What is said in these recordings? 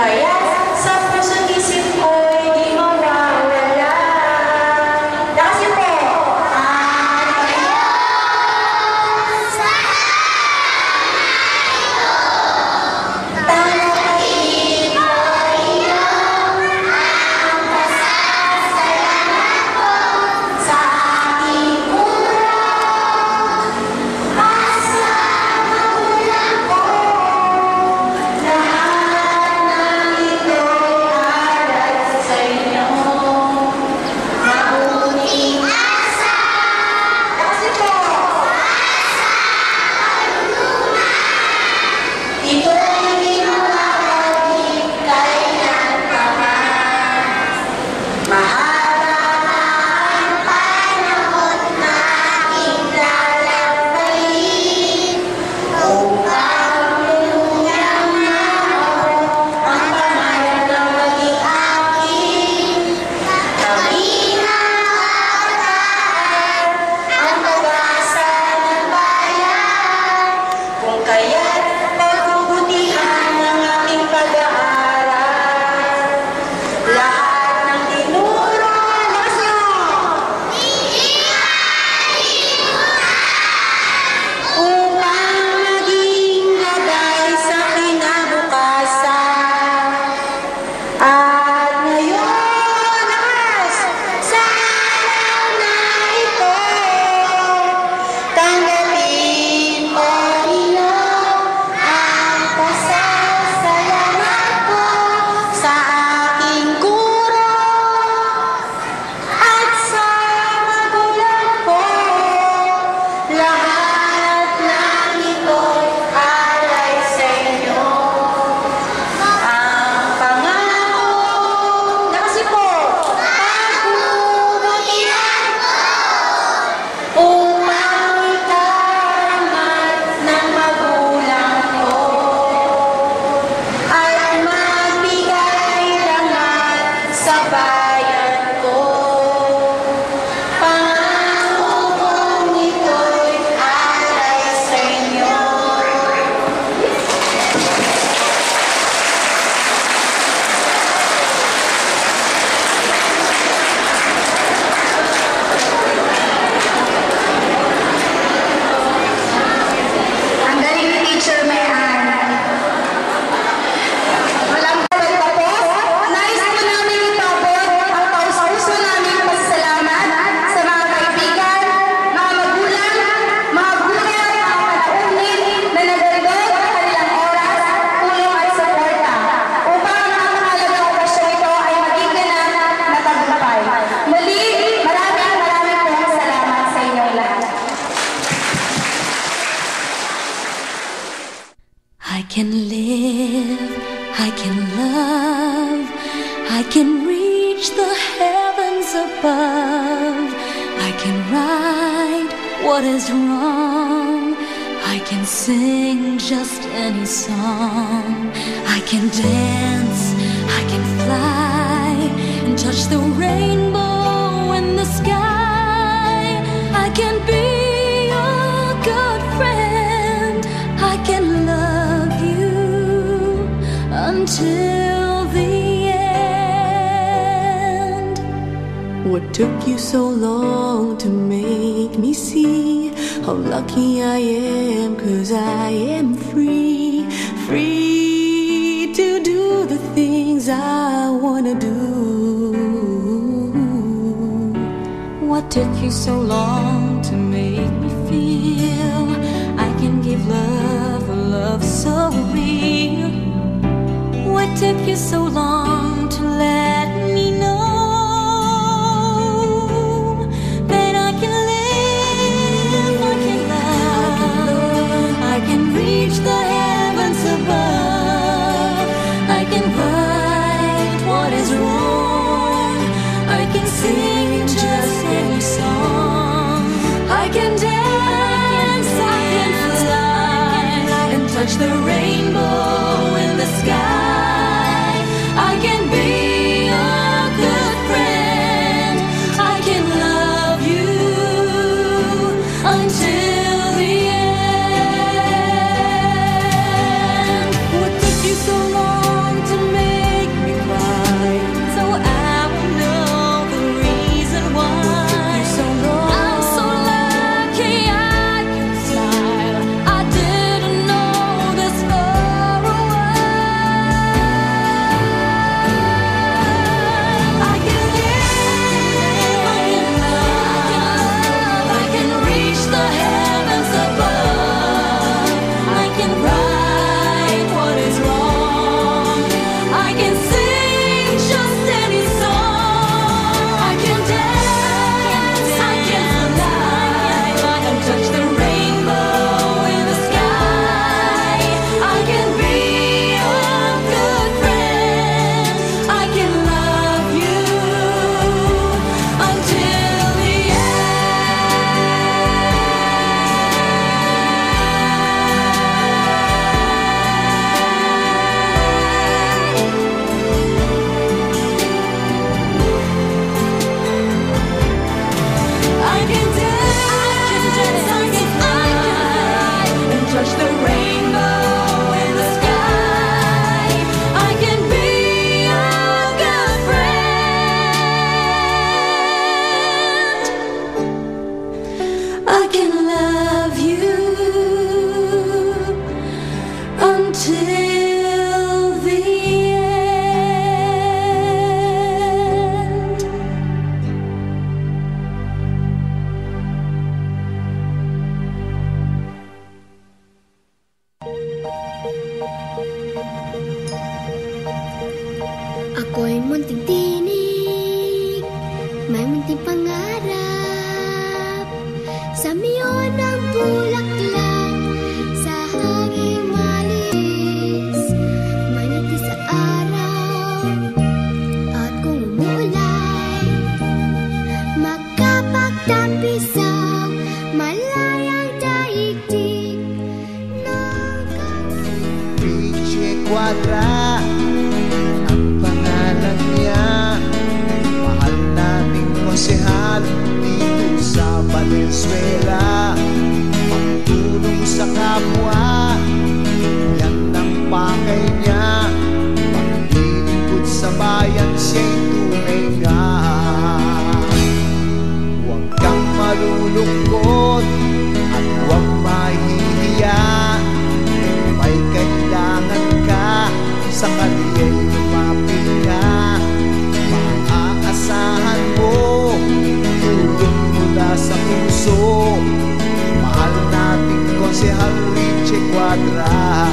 kaya sa puso't isip ko'y di mawawala. Lakasin po! I can live, I can love, I can reach the heavens above. I can right what is wrong, I can sing just any song. I can dance, I can fly, and touch the rainbow in the sky. I can be a good friend, I can love you until the end. What took you so long to make me see how lucky I am? 'Cause I am free, free to do the things I wanna do. What took you so long to make me feel I can give love, a love so real? What took you so long to let me know that I can live, I can love, I can reach the heavens above. I can right what is wrong, I can sing just any song. I can dance, I can fly, and touch the rainbow in the sky. I can be a good friend, I can love you until the end. What took you so long to make until the end. Ako'y munting tinig, may munting pangarap, sa miyon ng bulaklak, sa hanging malis, maniti sa araw, at kung umuulan, makapagtampisaw, malayang daigdig ng Richie Cuadra ang pangalan niya. Mahal naming konsehal dito sa Valenzuela. Magtulong sa kapwa, yan ang pakay niya. Maglilingkod sa bayan, siya'y tunay nga. Huwag kang malulungkot at huwag mahihiya. May kailangan ka, sa kaniya'y lumapit ka. Maaasahan mo tulong mula sa puso. Mahal nating konsehal Richie Cuadra.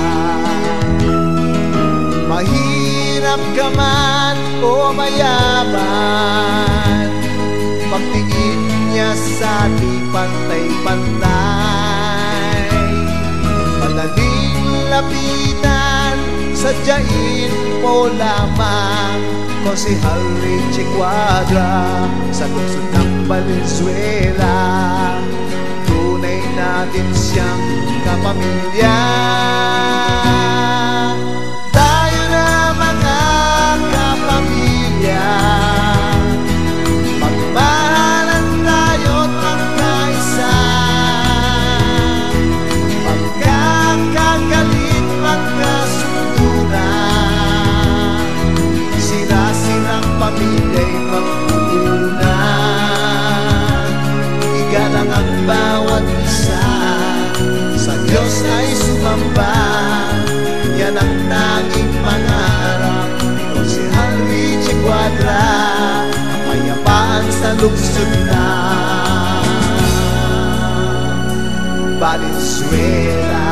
Mahirap ka man o mayaman, pagtingin niya sa di pantay-pantay. Madaling lapitan, sadyain mo lamang konsehal Richie Cuadra sa lungsod ng Valenzuela. Tunay natin siyang kapamilya. Tayo na mga kapamilya, magmahalan tayo't magkaisa. Magkakagalit, magkasunduran, sila-silang pamilya'y magpupunan. Igalang ang bawat isa, sa Diyos ay sumamba. Yan ang tanging pangarap ni konsehal Richie Cuadra, kapayapaan sa lungsod na Valenzuela.